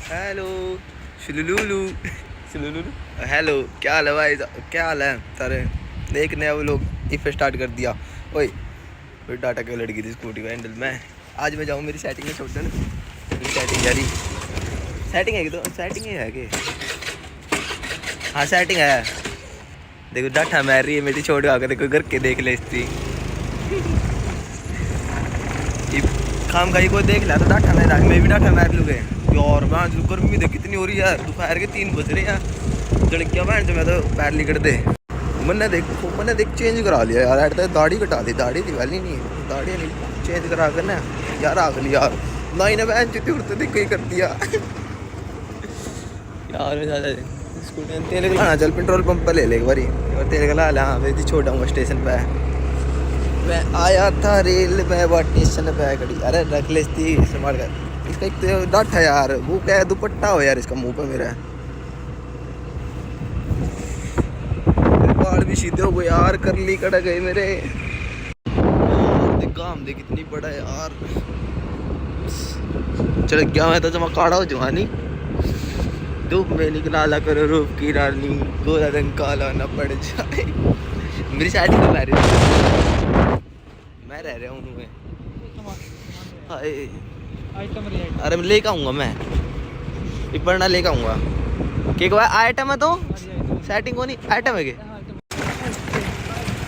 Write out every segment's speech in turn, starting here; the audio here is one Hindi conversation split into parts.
हेलो शुलुलुलु शुलुलुलु। हेलो, क्या हाल है भाई? क्या हाल है सारे? देखने वो लोग इफ स्टार्ट कर दिया। ओए कोई टाटा की लड़की थी स्कूटी का हैंडल में। आज मैं जाऊँ, मेरी सेटिंग है छोड़ मेरी सेटिंग जा रही। सेटिंग है कि तो सेटिंग है कि हाँ सेटिंग है। देखो डाठा मार रही है मेरी, छोड़ आकर देखो घर के देख ले इसकी खाम खाई कोई देख लिया तो डाठा मार, मैं भी डाठा मार लूँगे यार। मैं जो गर्मी देख कितनी हो रही है, दोपहर के 3 बज रहे हैं। जड़किया बहन जो मैं तो पैर लिकड़ दे। मैंने देख चेंज करा लिया यार। ऐड तो दाढ़ी कटा दी, दाढ़ी थी वाली नहीं, दाढ़ी नहीं चेंज करा कर ना यार। आग ली यार ना ही ना बहन चित्ती उड़ते देख कोई कर दिया यार। स्कूटी तेल गलाना, चल पेट्रोल पंप पर ले ले एक बारी और तेल गला ला। हाँ भाई छोटा हूँ स्टेशन पे। मैं आया था रेल में वो स्टेशन पे खड़ी। अरे रख ले संभाल कर। इसका एक तो डट है यार, वो क्या है दुपट्टा हो यार इसका मुंह पे मेरा। बाल भी सीधे हो गए यार, करली कड़ा गए मेरे। गाम दे कितनी बड़ा है यार। चल गया मैं तो जमा काड़ा हो जवानी। धूप में निकला ला करो रूप की रानी, गोरा रंग काला न पड़ जाए। मेरी शादी तो मैं रह रहा हूँ मैं। अरे मैं लेके आऊँगा, मैं पढ़ना लेके आऊँगा। क्या आइटम है तो सेटिंग होनी आइटम है के।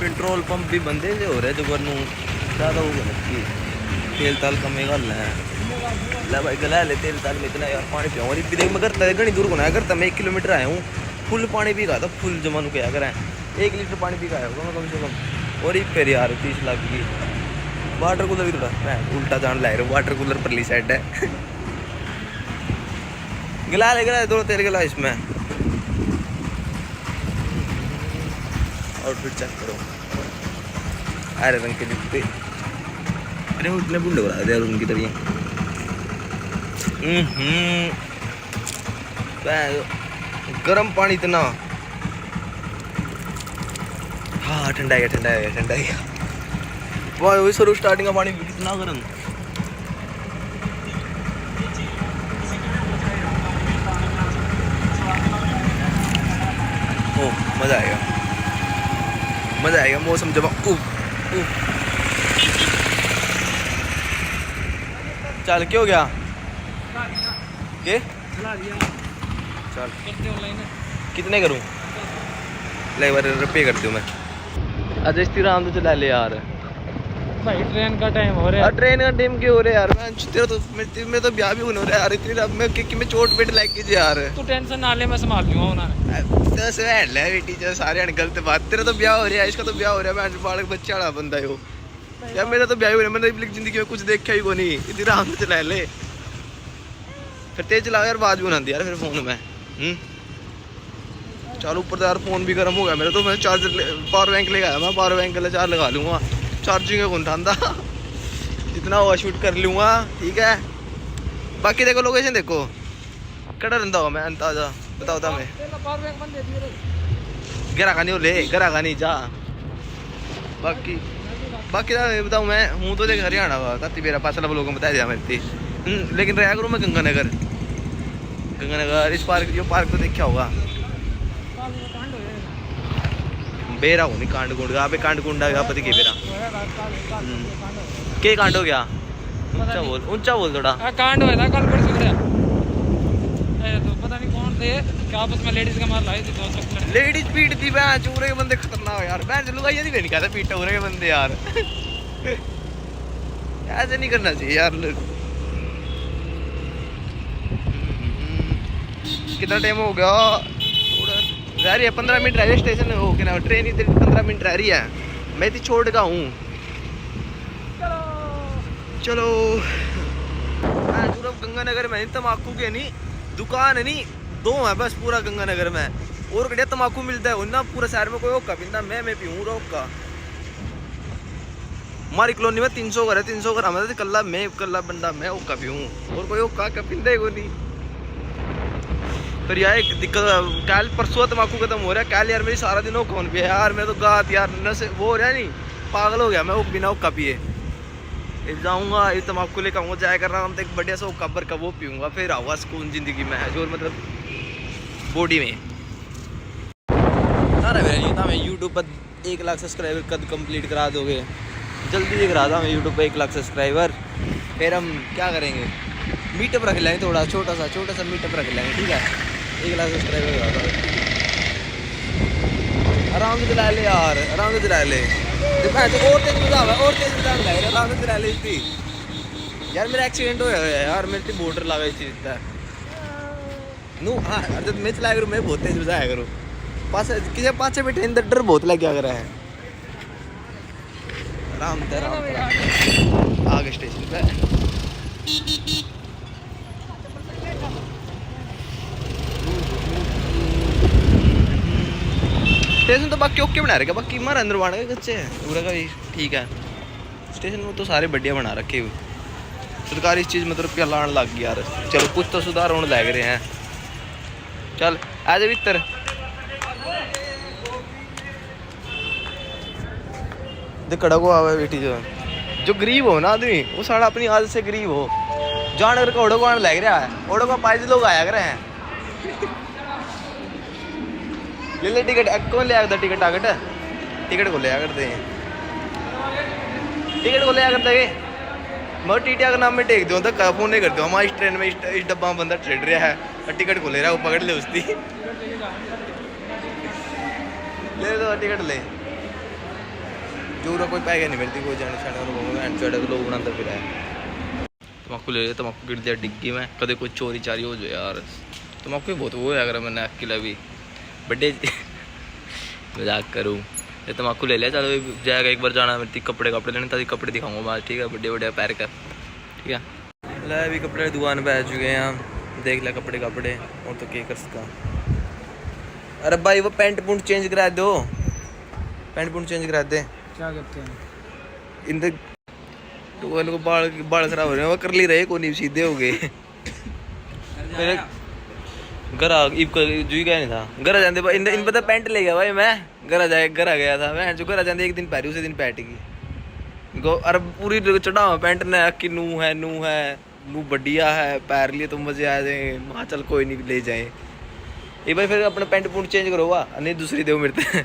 पेट्रोल पंप भी बंदे से हो रहे जो बनू ज़्यादा वो लगती तेल ताल कमेगा ला भाई गला ले तेल ताल में इतना यार। पानी पिया और देख मैं करता है घनी दूर को ना करता। मैं 1 किलोमीटर आया हूँ, फुल पानी पी रहा था। फुल जमानू क्या करें, 1 लीटर पानी पी का आया होगा मैं कम से कम। और एक फिर यार 30 लाख की वाटर कूलर भी थोड़ा मैं उल्टा जान ला रहा हूँ। वाटर कूलर परली साइड है गिला ले गिला दो तेल गिला इसमें। आउटफिट चेक करो, हरे रंग के जूते। अरे वो इतने बुंडे करा दे यार उनकी तरह। गर्म पानी इतना। हाँ ठंडा है ठंडा है ठंडा है। वही शुरू स्टार्टिंग का पानी कितना गर्म। ओ मजा आएगा, मजा आएगा। मौसम जब चल क्या हो गया के चल कितने करूँ? ले बार पे करती हूँ मैं। अच्छा इस राम तो चला ले यार भाई, ट्रेन का टाइम हो रहा है। ट्रेन का टाइम क्यों हो रहा है यार? तेरा तो मैं तो ब्याह भी होने हो रहा है यार। इतनी अब मैं कि मैं चोट पेट लग गई यार। तू टेंशन ना ले, मैं संभाल लूंगा उन्हें। तो से हैंडल है बेटी जो सारे गलत बात। तेरा तो ब्याह हो रहा है, इसका तो ब्याह हो रहा है। मैं बालक बच्चा वाला बंदा है वो यार। मेरा तो ब्याह हो रहा है, मैंने जिंदगी में कुछ देखा ही को नहीं। इतनी आराम से चला ले, फिर तेज चलाओ यार। बाज भी बनाती यार फिर फोन में। चलो ऊपर तो यार फोन भी गर्म हो गया मेरा। तो मैं चार्जर पावर बैंक लेके आया। मैं पावर बैंक का चार्ज लगा लूँगा, चार्जिंग है कौन था जितना हुआ शूट कर लूँगा। ठीक है बाकी देखो लोकेशन देखो कड़ा रहा हो मैं अंदाजा बताओ था मैं गिरा खानी हो ले गिरा खानी जा। बाकी बाकी बताऊँ मैं हूँ तो देख हरियाणा का ताती मेरा पासला लोगों को बता दिया मेरे। लेकिन रहा करूँ मैं गंगानगर। गंगानगर इस पार्क जो पार्क तो देखा होगा। बेरा हो नहीं कांड कुंड का कांड कुंडा का पति के बेरा के कांड हो गया। ऊंचा बोल थोड़ा। कांड हुआ था कल परसों तो पता नहीं कौन थे क्या आपस में लेडीज का मार लाई थी। दोस्त लेडीज पीट दी बहन चूरे के बंदे खतरनाक यार। बहन चलूंगा ये नहीं कहता पीटा हो रहे बंदे यार ऐसे नहीं करना चाहिए यार। कितना टाइम हो गया? रह रही है 15 मिनट रह रही है स्टेशन हो के ना। ट्रेन इधर 15 मिनट रह रही है। मैं तो छोड़ का हूँ। चलो गंगानगर में तम्बाकू के नहीं दुकान है नहीं 2 है बस पूरा गंगानगर में। और कड़िया तम्बाकू मिलता है ना पूरा शहर में। कोई ओका पीता मैं पीऊँ रोका। हमारी कॉलोनी में 300 घर है। 300 घर हमारे कल्ला मैं कल्ला बंदा मैं ओका पीऊँ और कोई ओका का पींदा को नहीं। फिर यार एक दिक्कत कल परसों तम्बाकू खत्म हो रहा है। कल यार मेरी सारा दिन कौन पिया यार। मैं तो गात यार नशे वो हो रहा है नहीं पागल हो गया मैं वो बिना ओका पिए। जाऊँगा ये तम्बाकू लेकर आऊँगा, जाया कर रहा हूँ तो एक बढ़िया सा कब्र का वो पीऊँगा, फिर आऊँगा सुकून ज़िंदगी में है जो मतलब बॉडी में। ना मेरा था मैं यूट्यूब पर 1 लाख सब्सक्राइबर कब कंप्लीट करा दोगे? जल्दी दिख रहा था मैं यूट्यूब पर 1 लाख सब्सक्राइबर। फिर हम क्या करेंगे, मीटअप रख लेंगे, थोड़ा छोटा सा मीटअप रख लेंगे, ठीक है? 1 लाख सब्सक्राइबर करा था, आराम से चला ले यार, आराम से चला ले। और तेज बजा आराम से चला ले थी यार। मेरा एक्सीडेंट हो गया यार, मेरे बॉर्डर लगा इस चीज़ का नू। हाँ जब मैं चलाया करूँ मैं बहुत तेज बजाया करूँ, पास किसी पाछे बैठे अंदर डर बहुत लग क्या कर रहा है। आराम से आगे स्टेशन पे स्टेशन तो बाकी ओके बना रखे, बाकी हमारे अंदर बना के कच्चे हैं पूरा का भी ठीक है। स्टेशन में तो सारे बढ़िया बना रखे हुए, सरकार इस चीज़ मतलब क्या लाने लग गई यार। चलो कुछ तो सुधार होने लग रहे हैं। चल आ जा भीतर। देख कड़ा को आवे बेटी जो गरीब हो ना आदमी वो सारा अपनी आदत से गरीब हो जान करके ओडो को आने लग रहा है। ओडो को 5 लोग आया करे हैं। ले टिकट कौन ले आया टिकट आगट टिकट को ले आया करते हैं, टिकट को ले आया करते मैं टीटिया का नाम में टेक दूँ तो फोन नहीं करते हमारे इस ट्रेन में इस डब्बा में बंदा चढ़ रहा है और टिकट को ले रहा है, वो पकड़ ले उसकी ले दो टिकट ले जो कोई पैगा नहीं मिलती, कोई जाने छाने लोग बनाता फिर है। तम्बाकू ले तम्बाकू गिर दिया डिग्गी में, कदे कोई चोरी चारी हो जाए यार। तम्बाकू बहुत वो है अगर मैंने अकेला भी बड्डे मजाक करूँ ये तम्बाकू ले लिया। चलो जाएगा एक बार जाना मेरे कपड़े लेने ताकि कपड़े दिखाऊंगा मैं, ठीक है? बड़े पैर का, ठीक है? ले अभी कपड़े दुकान पे आ चुके हैं हम, देख ले कपड़े और तो क्या कर सका। अरे भाई वो पैंट पूंट चेंज करा दो, पैंट पूंट चेंज करा दे। क्या कहते हैं इन को बाल खराब हो रहे हैं, वो कर ली रहे को नहीं सीधे हो गए। मेरे घर जू गया नहीं था घर जाते इन पता पैंट ले गया भाई मैं घर गया था मैं जो घर जाते एक दिन पहरी उसे दिन पैट गई अरे पूरी चढ़ावा पैंट ने कि नू है नू बढ़िया है पैर लिए तो मजे आ जाए। वहाँ चल कोई नहीं ले जाए ये भाई फिर अपना पैंट पूंट चेंज करो नहीं दूसरी दो मेरे से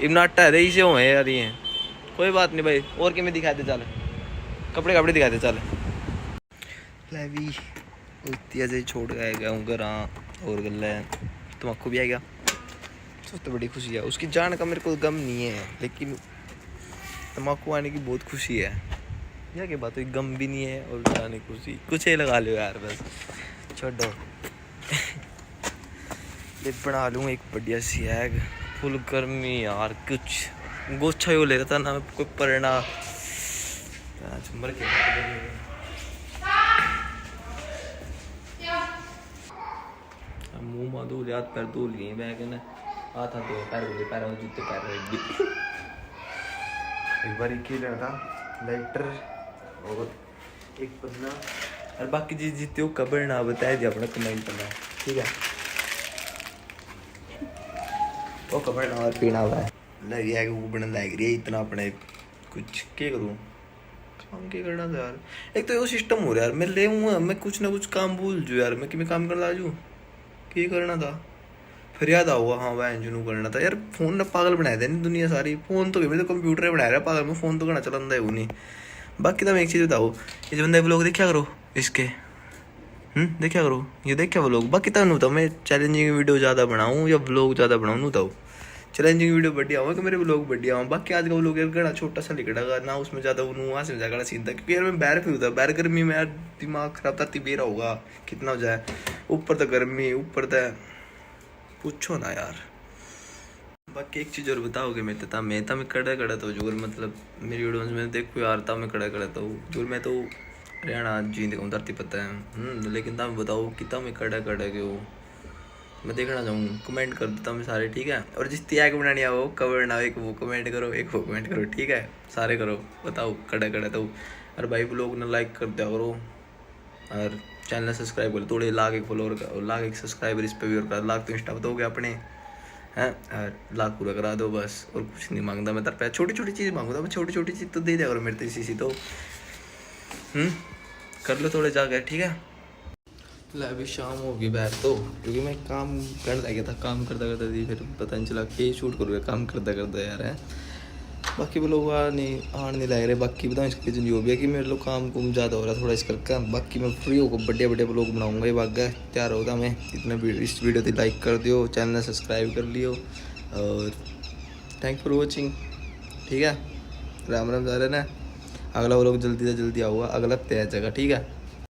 इमनाटा है इसे हो यार ये कोई बात नहीं भाई। और कि मैं दिखाते चल कपड़े दिखाते चल भी उतनी ऐसे छोड़ गया हूँ घर और गल है तम्बाकू भी आ गया तो बड़ी खुशी है उसकी जान का मेरे को गम नहीं है, लेकिन तम्बाकू आने की बहुत खुशी है। यह क्या बात हुई, गम भी नहीं है और जाने की खुशी कुछ ही लगा लो यार बस छोड़ो। ये बना लूँ एक बढ़िया सी हैग फुल गर्मी यार, कुछ गोच्छा ही ले रहा था ना कोई पढ़ना मर के मुँह माँ धो लिया हाथ पैर धो लिए बैग ना हाथ हाथ धो पैर धो पैर जूते पैर रहे। एक बार एक ही लेना था लाइटर और एक पन्ना और बाकी चीज जीते हो कबर ना बताया दिया अपना कमेंट करना, ठीक है? वो कबर ना और पीना हुआ है लग गया कि वो बनने लग रही है इतना अपने कुछ क्या करूँ काम क्या करना था यार। एक तो वो सिस्टम हो रहा है यार मैं ले मैं कुछ ना कुछ काम भूल जू यार मैं कि मैं काम करना आजू क्या करना था फिर याद आऊगा हाँ वह इंजनू करना था यार। फोन ने पागल बनाया था नहीं दुनिया सारी, फोन तो तो कंप्यूटर बनाया रहा पागल में, फोन तो करना चला है वो नहीं। बाकी तो मैं एक चीज़ बताओ इस बंदे व्लॉग देखा करो इसके देखा करो ये देखा व्लॉग। बाकी तो नहीं मैं चैलेंजिंग वीडियो ज़्यादा बनाऊँ या व्लॉग ज़्यादा बनाऊँ नहीं तो चैलेंजिंग वीडियो बढ़िया हो कि मेरे व्लॉग बढ़िया हो। बाकी आज का व्लॉग यार घना छोटा सा लिखड़ा ना उसमें ज़्यादा वहाँ से ज़्यादा सीन था क्योंकि यार मैं बैर पे होता बैर गर्मी में यार दिमाग खराब था तिबेरा होगा कितना हो जाए ऊपर तो गर्मी ऊपर तो पूछो ना यार। बाकी एक चीज़ और बताओगे मैं तो मैं कड़ा तो जोर मतलब मेरी वीडियो में देखो यार था मैं कड़ा तो जोर मैं तो हरियाणा जी देखूँ धरती पता है लेकिन तब बताओ कि मैं कड़ा के हो मैं देखना चाहूँ कमेंट कर देता मैं सारे, ठीक है? और जिस त्याग बनानी है वो कवर ना एक वो कमेंट करो एक वो कमेंट करो, ठीक है? सारे करो बताओ कड़ा तो और भाई लोग ना लाइक कर दिया करो और चैनल सब्सक्राइब करो थोड़े लाख एक फॉलोअर लाख एक सब्सक्राइबर इस पर भी और कर लाख तो इंस्टा बताओगे अपने हैं और लाख पूरा करा दो बस और कुछ नहीं मांगता मैं तरफ छोटी छोटी चीज़ मांगूंगा मैं छोटी छोटी चीज़ तो दे दिया करो मेरे तो इसी तो कर लो थोड़े जाकर, ठीक है। ले अभी शाम होगी बैठ तो, क्योंकि मैं काम करने लग गया था, काम करता करता थी, फिर पता नहीं चला कि शूट करूँगा काम करता करता यार है। बाकी वो लोग आने नहीं लग रहे। बाकी बताऊँ इसके रीजन ये भी है कि मेरे लोग काम कुम ज़्यादा हो रहा है थोड़ा इस करके। बाकी मैं फ्री होकर बड़े बड़े ब्लॉग बनाऊंगा, ये बात है तैयार होता मैं। इतने इस वीडियो को लाइक कर दियो, चैनल सब्सक्राइब कर लियो, और थैंक फॉर वॉचिंग, ठीक है। राम राम जा रहे ना, अगला व्लॉग जल्दी से जल्दी आऊँगा, अगला तय जगह, ठीक है।